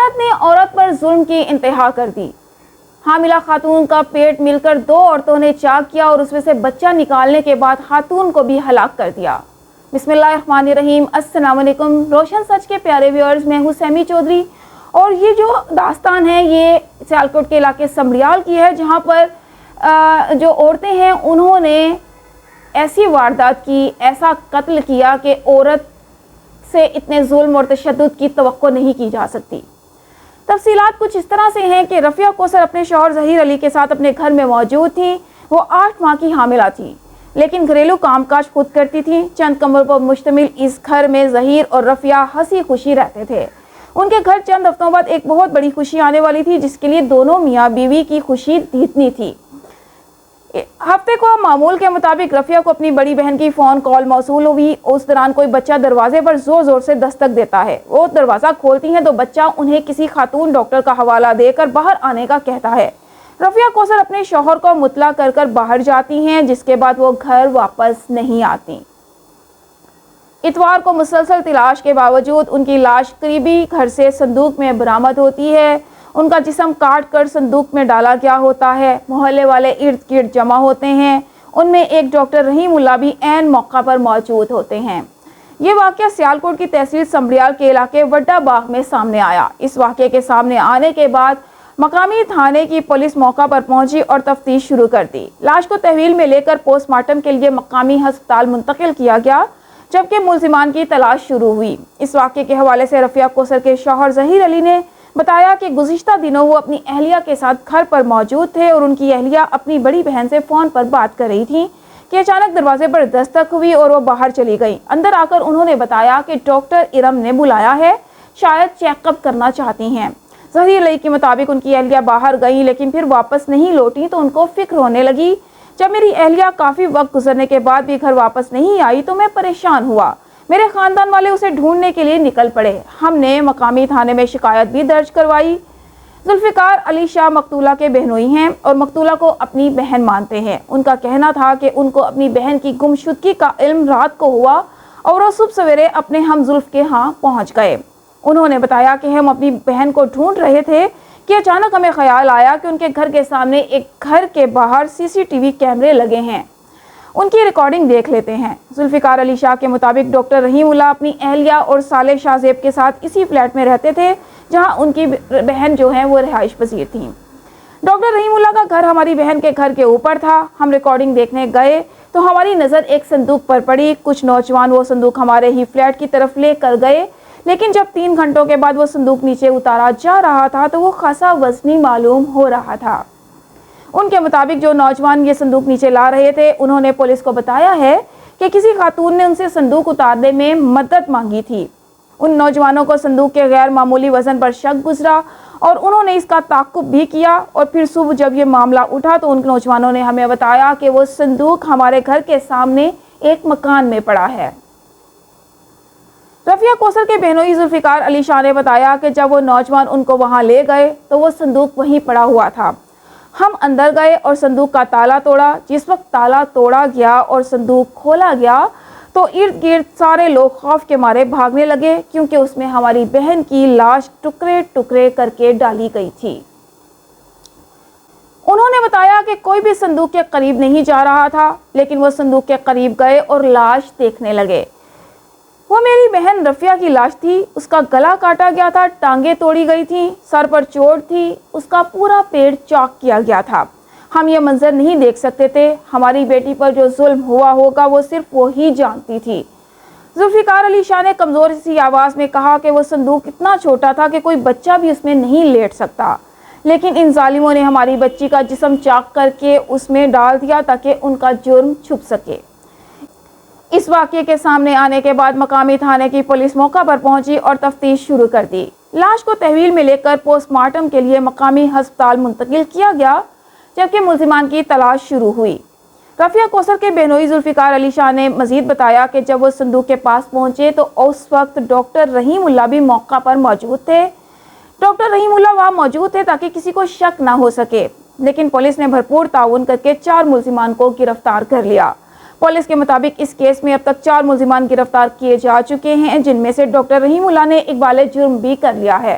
عدالت نے عورت پر ظلم کی انتہا کر دی۔ حاملہ خاتون کا پیٹ مل کر 2 عورتوں نے چاک کیا اور اس میں سے بچہ نکالنے کے بعد خاتون کو بھی ہلاک کر دیا۔ بسم اللہ الرحمن الرحیم۔ السلام علیکم روشن سچ کے پیارے ویورز، میں ہوں سیمی چودھری اور یہ جو داستان ہے یہ سیالکوٹ کے علاقے سمڑیال کی ہے، جہاں پر جو عورتیں ہیں انہوں نے ایسی واردات کی، ایسا قتل کیا کہ عورت سے اتنے ظلم اور تشدد کی توقع نہیں کی جا سکتی۔ تفصیلات کچھ اس طرح سے ہیں کہ رفیہ کوثر اپنے شوہر ظہیر علی کے ساتھ اپنے گھر میں موجود تھیں۔ وہ 8 ماہ کی حاملہ تھی، لیکن گھریلو کام کاج خود کرتی تھیں۔ چند کمروں پر مشتمل اس گھر میں ظہیر اور رفیہ ہنسی خوشی رہتے تھے۔ ان کے گھر چند ہفتوں بعد ایک بہت بڑی خوشی آنے والی تھی، جس کے لیے دونوں میاں بیوی کی خوشی جتنی تھی۔ ہفتے کو معمول کے مطابق رفیہ کو اپنی بڑی بہن کی فون کال موصول ہوئی۔ اس دوران کوئی بچہ دروازے پر زور زور سے دستک دیتا ہے۔ وہ دروازہ کھولتی ہیں تو بچہ انہیں کسی خاتون ڈاکٹر کا حوالہ دے کر باہر آنے کا کہتا ہے۔ رفیہ کوثر اپنے شوہر کو مطلع کر کر باہر جاتی ہیں، جس کے بعد وہ گھر واپس نہیں آتی۔ اتوار کو مسلسل تلاش کے باوجود ان کی لاش قریبی گھر سے صندوق میں برآمد ہوتی ہے۔ ان کا جسم کاٹ کر صندوق میں ڈالا گیا ہوتا ہے۔ محلے والے ارد گرد جمع ہوتے ہیں، ان میں ایک ڈاکٹر رحیم اللہ بھی عین موقع پر موجود ہوتے ہیں۔ یہ واقعہ سیالکوٹ کی تحصیل سمڑیال کے علاقے وڈا باغ میں سامنے آیا۔ اس واقعے کے سامنے آنے کے بعد مقامی تھانے کی پولیس موقع پر پہنچی اور تفتیش شروع کر دی۔ لاش کو تحویل میں لے کر پوسٹ مارٹم کے لیے مقامی ہسپتال منتقل کیا گیا، جبکہ ملزمان کی تلاش شروع ہوئی۔ اس واقعے کے حوالے سے رفیہ کوثر کے شوہر ظہیر علی نے بتایا کہ گزشتہ دنوں وہ اپنی اہلیہ کے ساتھ گھر پر موجود تھے اور ان کی اہلیہ اپنی بڑی بہن سے فون پر بات کر رہی تھی کہ اچانک دروازے پر دستک ہوئی اور وہ باہر چلی گئی۔ اندر آ کر انہوں نے بتایا کہ ڈاکٹر ارم نے بلایا ہے، شاید چیک اپ کرنا چاہتی ہیں۔ ظہیر علی کے مطابق ان کی اہلیہ باہر گئی لیکن پھر واپس نہیں لوٹی تو ان کو فکر ہونے لگی۔ جب میری اہلیہ کافی وقت گزرنے کے بعد بھی گھر واپس نہیں آئی تو میں پریشان ہوا۔ میرے خاندان والے اسے ڈھونڈنے کے لیے نکل پڑے۔ ہم نے مقامی تھانے میں شکایت بھی درج کروائی۔ ذوالفقار علی شاہ مقتولہ کے بہنوئی ہیں اور مقتولہ کو اپنی بہن مانتے ہیں۔ ان کا کہنا تھا کہ ان کو اپنی بہن کی گمشدگی کا علم رات کو ہوا اور وہ صبح سویرے اپنے ہم زلف کے ہاں پہنچ گئے۔ انہوں نے بتایا کہ ہم اپنی بہن کو ڈھونڈ رہے تھے کہ اچانک ہمیں خیال آیا کہ ان کے گھر کے سامنے ایک گھر کے باہر CCTV کیمرے لگے ہیں، ان کی ریکارڈنگ دیکھ لیتے ہیں۔ ذوالفقار علی شاہ کے مطابق ڈاکٹر رحیم اللہ اپنی اہلیہ اور صالح شاہ زیب کے ساتھ اسی فلیٹ میں رہتے تھے جہاں ان کی بہن جو ہیں وہ رہائش پذیر تھیں۔ ڈاکٹر رحیم اللہ کا گھر ہماری بہن کے گھر کے اوپر تھا۔ ہم ریکارڈنگ دیکھنے گئے تو ہماری نظر ایک صندوق پر پڑی۔ کچھ نوجوان وہ صندوق ہمارے ہی فلیٹ کی طرف لے کر گئے، لیکن جب 3 گھنٹوں کے بعد وہ صندوق نیچے اتارا جا رہا تھا تو وہ خاصا وزنی معلوم ہو رہا تھا۔ ان کے مطابق جو نوجوان یہ صندوق نیچے لا رہے تھے انہوں نے پولیس کو بتایا ہے کہ کسی خاتون نے ان سے صندوق اتارنے میں مدد مانگی تھی۔ ان نوجوانوں کو صندوق کے غیر معمولی وزن پر شک گزرا اور انہوں نے اس کا تعقب بھی کیا، اور پھر صبح جب یہ معاملہ اٹھا تو ان نوجوانوں نے ہمیں بتایا کہ وہ صندوق ہمارے گھر کے سامنے ایک مکان میں پڑا ہے۔ رفیہ کوثر کے بہنوئی ذوالفقار علی شاہ نے بتایا کہ جب وہ نوجوان ان کو وہاں لے گئے تو وہ صندوق وہیں پڑا ہوا تھا۔ ہم اندر گئے اور صندوق کا تالا توڑا۔ جس وقت تالا توڑا گیا اور صندوق کھولا گیا تو ارد گرد سارے لوگ خوف کے مارے بھاگنے لگے، کیونکہ اس میں ہماری بہن کی لاش ٹکڑے ٹکڑے کر کے ڈالی گئی تھی۔ انہوں نے بتایا کہ کوئی بھی صندوق کے قریب نہیں جا رہا تھا، لیکن وہ صندوق کے قریب گئے اور لاش دیکھنے لگے۔ وہ میری بہن رفیہ کی لاش تھی۔ اس کا گلا کاٹا گیا تھا، ٹانگیں توڑی گئی تھیں، سر پر چوٹ تھی، اس کا پورا پیٹ چاک کیا گیا تھا۔ ہم یہ منظر نہیں دیکھ سکتے تھے۔ ہماری بیٹی پر جو ظلم ہوا ہوگا وہ صرف وہی جانتی تھی۔ ذوالفقار علی شاہ نے کمزور سی آواز میں کہا کہ وہ صندوق اتنا چھوٹا تھا کہ کوئی بچہ بھی اس میں نہیں لیٹ سکتا، لیکن ان ظالموں نے ہماری بچی کا جسم چاک کر کے اس میں ڈال دیا تاکہ ان کا جرم چھپ سکے۔ اس واقعے کے سامنے آنے کے بعد مقامی تھانے کی پولیس موقع پر پہنچی اور تفتیش شروع کر دی۔ لاش کو تحویل میں لے کر پوسٹ مارٹم کے لیے مقامی ہسپتال منتقل کیا گیا، جبکہ ملزمان کی تلاش شروع ہوئی۔ رفیہ کوثر کے بہنوئی ذوالفقار علی شاہ نے مزید بتایا کہ جب وہ صندوق کے پاس پہنچے تو اس وقت ڈاکٹر رحیم اللہ بھی موقع پر موجود تھے۔ ڈاکٹر رحیم اللہ وہاں موجود تھے تاکہ کسی کو شک نہ ہو سکے، لیکن پولیس نے بھرپور تعاون کر کے 4 ملزمان کو گرفتار کر لیا۔ پولیس کے مطابق اس کیس میں اب تک 4 ملزمان گرفتار کیے جا چکے ہیں، جن میں سے ڈاکٹر رحیم اللہ نے اقبال جرم بھی کر لیا ہے۔